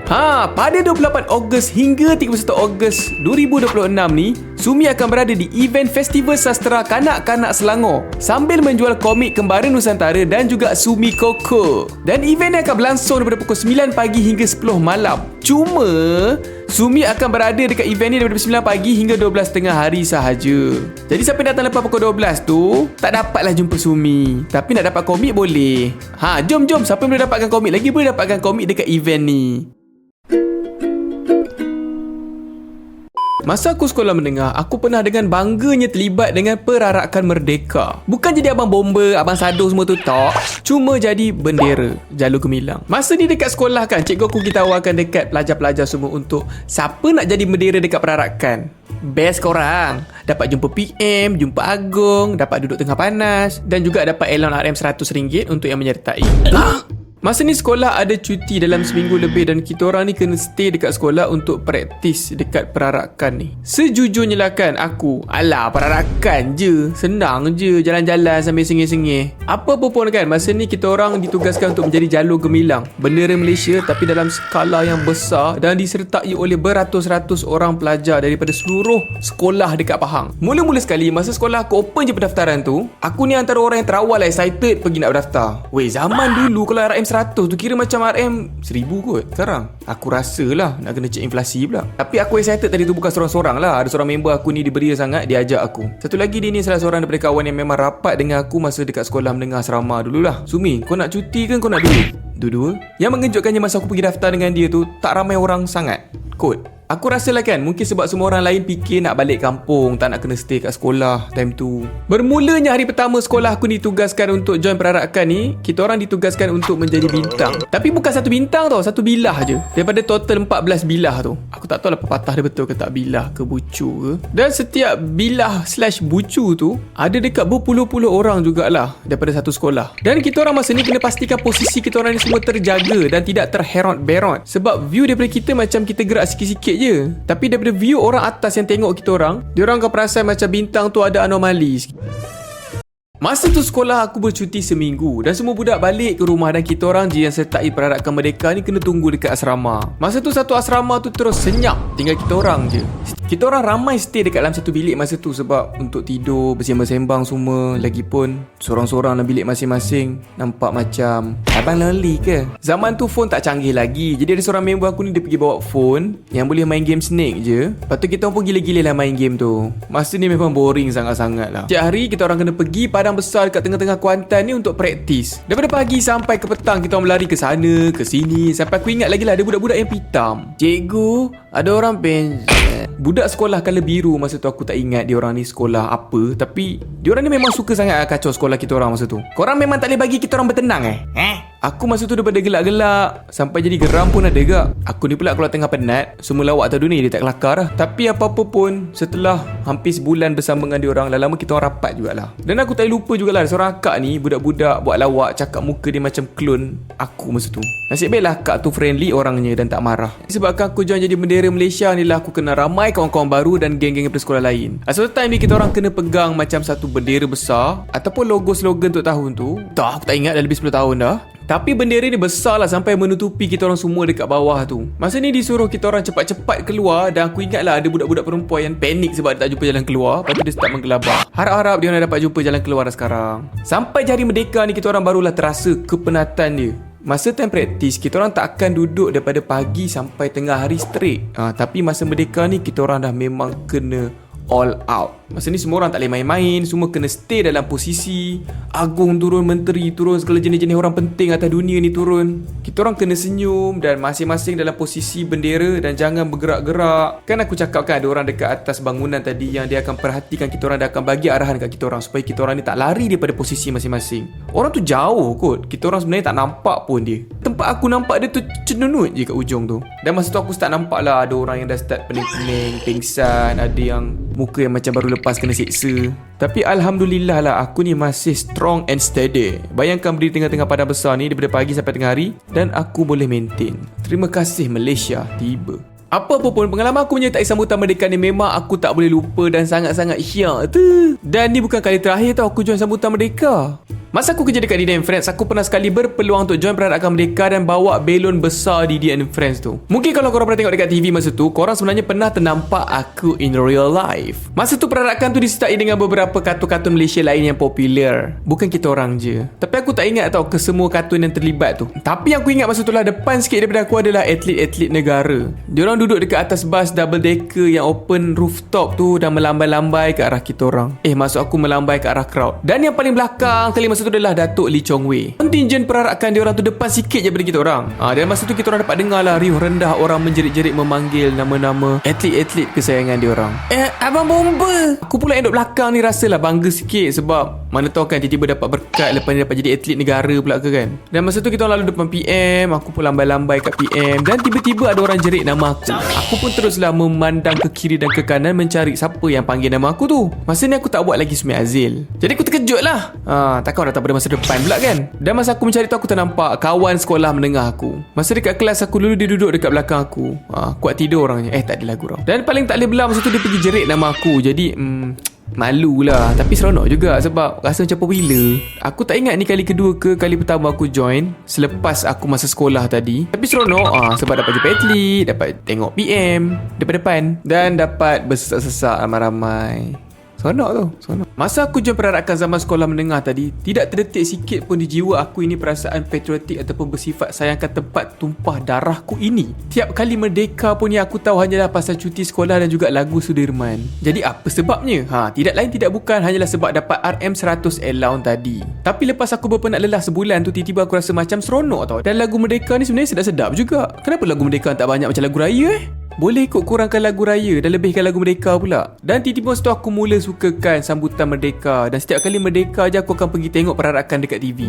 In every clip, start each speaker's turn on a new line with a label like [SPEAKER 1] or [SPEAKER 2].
[SPEAKER 1] Pada 28 Ogos hingga 31 Ogos 2026 ni, Sumi akan berada di event Festival Sastera Kanak-Kanak Selangor sambil menjual komik Kembara Nusantara dan juga Sumi Koko. Dan event ni akan berlangsung daripada pukul 9 pagi hingga 10 malam. Cuma, Sumi akan berada dekat event ni daripada 9 pagi hingga 12 tengah hari sahaja. Jadi siapa yang datang lepas pukul 12 tu, tak dapatlah jumpa Sumi. Tapi nak dapat komik boleh. Jom. Siapa yang boleh dapatkan komik lagi, boleh dapatkan komik dekat event ni. Masa aku sekolah menengah, aku pernah dengan bangganya terlibat dengan perarakan merdeka. Bukan jadi abang bomba, abang sado semua tu, tak. Cuma jadi bendera jalur gemilang. Masa ni dekat sekolah kan, cikgu aku kita tawarkan dekat pelajar-pelajar semua untuk siapa nak jadi bendera dekat perarakan. Best korang. Dapat jumpa PM, jumpa Agong, dapat duduk tengah panas dan juga dapat allowance RM RM100 untuk yang menyertai. Masa ni sekolah ada cuti dalam seminggu lebih dan kita orang ni kena stay dekat sekolah untuk praktis dekat perarakan ni. Sejujurnya lah kan, aku perarakan je, senang je jalan-jalan sambil sengih-sengih. Apa pun kan, masa ni kita orang ditugaskan untuk menjadi jalur gemilang bendera Malaysia tapi dalam skala yang besar dan disertai oleh beratus-ratus orang pelajar daripada seluruh sekolah dekat Pahang. Mula-mula sekali masa sekolah aku open je pendaftaran tu, aku ni antara orang yang terawal excited pergi nak berdaftar. Zaman dulu kalau RM100 tu kira macam RM1000 kot. Sekarang aku rasa lah nak kena cek inflasi pula. Tapi aku excited tadi tu bukan seorang-seorang lah. Ada seorang member aku ni dia beria sangat, dia ajak aku. Satu lagi dia ni salah seorang daripada kawan yang memang rapat dengan aku masa dekat sekolah menengah asrama dululah. Sumi, kau nak cuti kan kau nak duduk? Dua-dua. Yang mengejutkannya masa aku pergi daftar dengan dia tu, tak ramai orang sangat kot. Aku rasalah kan, mungkin sebab semua orang lain fikir nak balik kampung, tak nak kena stay kat sekolah time tu. Bermulanya hari pertama sekolah aku ditugaskan untuk join perarakan ni, kita orang ditugaskan untuk menjadi bintang. Tapi bukan satu bintang tau, satu bilah je. Daripada total 14 bilah tu. Aku tak tahu lah pepatah dia betul ke tak, bilah ke bucu ke. Dan setiap bilah/bucu tu, ada dekat berpuluh-puluh orang jugalah daripada satu sekolah. Dan kita orang masa ni kena pastikan posisi kita orang ni semua terjaga dan tidak terherot-berot. Sebab view daripada kita macam kita gerak sikit-sikit je. Tapi daripada view orang atas yang tengok kita orang, dia orang akan perasan macam bintang tu ada anomali. Masa tu sekolah aku bercuti seminggu dan semua budak balik ke rumah dan kita orang je yang sertai perarakan merdeka ni kena tunggu dekat asrama. Masa tu satu asrama tu terus senyap, tinggal kita orang je. Kita orang ramai stay dekat dalam satu bilik masa tu sebab untuk tidur, bersembang-sembang semua. Lagipun sorang-sorang dalam bilik masing-masing nampak macam abang lonely ke? Zaman tu phone tak canggih lagi. Jadi ada seorang member aku ni dia pergi bawa phone yang boleh main game Snake je. Lepas tu kita orang pun gila-gila lah main game tu. Masa ni memang boring sangat-sangat lah. Setiap hari kita orang kena pergi padang besar dekat tengah-tengah Kuantan ni untuk praktis. Daripada pagi sampai ke petang kita orang berlari ke sana, ke sini. Sampai aku ingat lagi lah ada budak-budak yang pitam. Cikgu, ada orang budak sekolah colour biru masa tu aku tak ingat dia orang ni sekolah apa. Tapi dia orang ni memang suka sangat kacau sekolah kita orang masa tu. Korang memang tak boleh bagi kita orang bertenang Aku masa tu daripada gelak-gelak sampai jadi geram pun ada gak. Aku ni pula kalau tengah penat, semua lawak atas dunia dia tak kelakar lah. Tapi apa-apa pun, setelah hampir sebulan bersama dengan dia orang, lama-lama kita orang rapat jugalah. Dan aku tak lupa jugalah seorang akak ni budak-budak buat lawak, cakap muka dia macam klon aku masa tu. Nasib baiklah akak tu friendly orangnya dan tak marah. Sebabkan aku join jadi bendera Malaysia ni lah, aku kenal ramai kawan-kawan baru dan geng-geng daripada sekolah lain. Asal time ni kita orang kena pegang macam satu bendera besar ataupun logo slogan untuk tahun tu. Tak, aku tak ingat dah lebih 10 tahun dah. Tapi bendera ni besar lah sampai menutupi kita orang semua dekat bawah tu. Masa ni disuruh kita orang cepat-cepat keluar dan aku ingat lah ada budak-budak perempuan yang panik sebab dia tak jumpa jalan keluar. Lepas tu dia start menggelabah. Harap-harap dia orang dapat jumpa jalan keluar dah sekarang. Sampai hari merdeka ni kita orang barulah terasa kepenatan dia. Masa time praktis, kita orang tak akan duduk daripada pagi sampai tengah hari straight. Tapi masa merdeka ni kita orang dah memang kena all out. Masa ni semua orang tak boleh main-main, semua kena stay dalam posisi. Agong turun, menteri turun, segala jenis-jenis orang penting atas dunia ni turun. Kita orang kena senyum dan masing-masing dalam posisi bendera dan jangan bergerak-gerak. Kan aku cakap kan ada orang dekat atas bangunan tadi yang dia akan perhatikan kita orang, dia akan bagi arahan kat kita orang supaya kita orang ni tak lari daripada posisi masing-masing. Orang tu jauh kot, kita orang sebenarnya tak nampak pun dia. Tempat aku nampak dia tu cenunut je kat ujung tu. Dan masa tu aku start nampak lah ada orang yang dah start pening-pening, pingsan, ada yang muka yang macam baru lepas kena siksa. Tapi Alhamdulillah lah aku ni masih strong and steady. Bayangkan berdiri tengah-tengah padang besar ni daripada pagi sampai tengah hari dan aku boleh maintain. Terima kasih Malaysia tiba. Apa pun pengalaman aku menyertai sambutan merdeka ni memang aku tak boleh lupa dan sangat-sangat syiar tu. Dan ni bukan kali terakhir tau aku join sambutan merdeka. Masa aku kerja dekat Didier & Friends, aku pernah sekali berpeluang untuk join perarakan merdeka dan bawa belon besar Didier & Friends tu. Mungkin kalau korang pernah tengok dekat TV masa tu, korang sebenarnya pernah ternampak aku in real life. Masa tu perarakan tu disertai dengan beberapa kartun-kartun Malaysia lain yang popular. Bukan kita orang je. Tapi aku tak ingat tau ke semua kartun yang terlibat tu. Tapi yang aku ingat masa tu lah, depan sikit daripada aku adalah atlet-atlet negara. Diorang duduk dekat atas bas double decker yang open rooftop tu dan melambai-lambai ke arah kita orang. Maksud aku melambai ke arah crowd. Dan yang paling belakang kali masa tu adalah Datuk Lee Chong Wei. Kontingen perarakan diorang tu depan sikit je daripada kita orang. Dan masa tu kita orang dapat dengar lah riuh rendah orang menjerit-jerit memanggil nama-nama atlet-atlet kesayangan diorang. Abang Bomba. Aku pula yang duduk belakang ni rasalah bangga sikit sebab mana tahu kan tiba-tiba dapat berkat, lepas ni dapat jadi atlet negara pula ke kan. Dan masa tu kita orang lalu depan PM, aku pun lambai-lambai kat PM dan tiba-tiba ada orang jerit nama aku. Aku pun teruslah memandang ke kiri dan ke kanan mencari siapa yang panggil nama aku tu. Masa ni aku tak buat lagi Sumi Azil. Jadi aku terkejut lah. Takkan orang datang pada masa depan pula kan. Dan masa aku mencari tu, aku ternampak kawan sekolah menengah aku. Masa dekat kelas aku dulu, dia duduk dekat belakang aku. Kuat tidur orangnya. Tak adalah gurau. Dan paling tak boleh belah masa tu dia pergi jerit nama aku. Jadi malu lah. Tapi seronok juga sebab rasa macam popular. Aku tak ingat ni kali kedua ke kali pertama aku join selepas aku masa sekolah tadi. Tapi seronok sebab dapat jumpa atlet, dapat tengok PM depan-depan dan dapat bersesak-sesak ramai-ramai. Seronok tu, seronok. Masa aku join perarakan zaman sekolah menengah tadi, tidak terdetik sikit pun di jiwa aku ini perasaan patriotik ataupun bersifat sayangkan tempat tumpah darahku ini. Tiap kali merdeka pun yang aku tahu hanyalah pasal cuti sekolah dan juga lagu Sudirman. Jadi apa sebabnya? Tidak lain tidak bukan hanyalah sebab dapat RM100 allowance tadi. Tapi lepas aku berpenat lelah sebulan tu, tiba-tiba aku rasa macam seronok tau. Dan lagu merdeka ni sebenarnya sedap-sedap juga. Kenapa lagu merdeka tak banyak macam lagu raya Boleh ikut kurangkan lagu raya dan lebihkan lagu merdeka pula. Dan tiba-tiba masa tu aku mula sukakan sambutan merdeka. Dan setiap kali merdeka je aku akan pergi tengok perarakan dekat TV.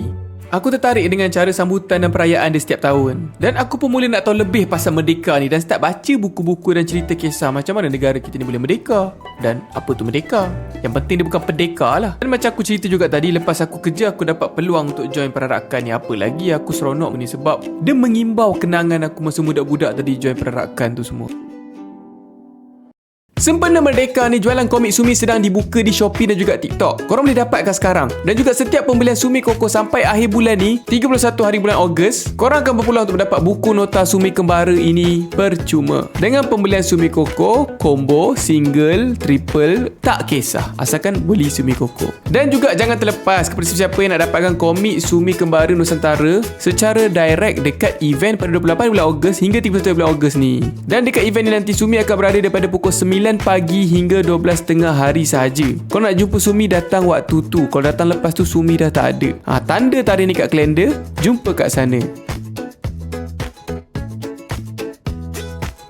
[SPEAKER 1] Aku tertarik dengan cara sambutan dan perayaan dia setiap tahun. Dan aku pun mula nak tahu lebih pasal merdeka ni dan start baca buku-buku dan cerita kisah macam mana negara kita ni boleh merdeka. Dan apa tu merdeka. Yang penting dia bukan pendeka lah. Dan macam aku cerita juga tadi, lepas aku kerja aku dapat peluang untuk join perarakan ni. Apa lagi aku seronok ni sebab dia mengimbau kenangan aku masa budak-budak tadi join perarakan tu semua. Sempena Merdeka ni, jualan komik Sumi sedang dibuka di Shopee dan juga TikTok. Korang boleh dapatkan sekarang. Dan juga setiap pembelian Sumi Koko sampai akhir bulan ni, 31 hari bulan Ogos, korang akan berpeluang untuk mendapat buku nota Sumi Kembara ini percuma. Dengan pembelian Sumi Koko, combo, single, triple, tak kisah. Asalkan beli Sumi Koko. Dan juga jangan terlepas kepada siapa yang nak dapatkan komik Sumi Kembara Nusantara secara direct dekat event pada 28 bulan Ogos hingga 31 bulan Ogos ni. Dan dekat event ni nanti Sumi akan berada daripada pukul 9 pagi hingga 12.30 hari sahaja. Kalau nak jumpa Sumi, datang waktu tu. Kalau datang lepas tu, Sumi dah tak ada. Tanda tarikh ni kat kalender. Jumpa kat sana.